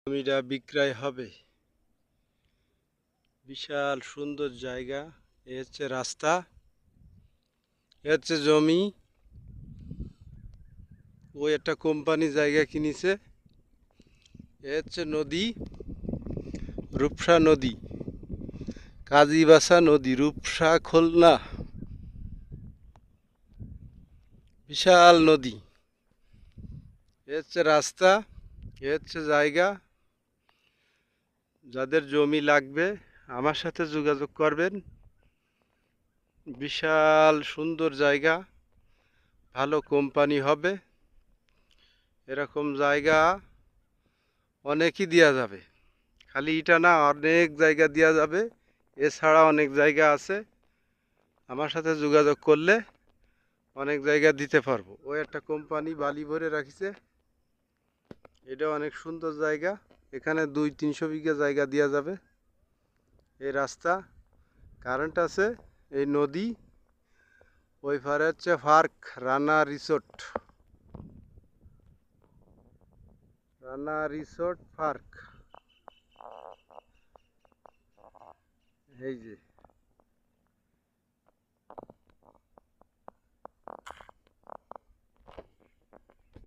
জমিটা বিক্রয় হবে। বিশাল সুন্দর জায়গা। এ হচ্ছে রাস্তা, এ হচ্ছে জমি। ওই একটা কোম্পানি জায়গা কিনেছে। এ হচ্ছে নদী, রূপসা নদী, কাজীবাসা নদী, রূপসা খুলনা। বিশাল নদী। এ হচ্ছে রাস্তা, এ হচ্ছে জায়গা। যাদের জমি লাগবে আমার সাথে যোগাযোগ করবেন। বিশাল সুন্দর জায়গা, ভালো কোম্পানি হবে। এরকম জায়গা অনেকই দেওয়া যাবে, খালি এটা না, অনেক জায়গা দেওয়া যাবে। এছাড়া অনেক জায়গা আছে, আমার সাথে যোগাযোগ করলে অনেক জায়গা দিতে পারবো। ওই একটা কোম্পানি বালি ভরে রাখিছে, এটা অনেক সুন্দর জায়গা। এখানে 200-300 বিঘা জায়গা দেওয়া যাবে। এই রাস্তা, কারেন্ট আছে, এই নদী। ওই পারে হচ্ছে park, Rana resort, Rana resort park. এই যে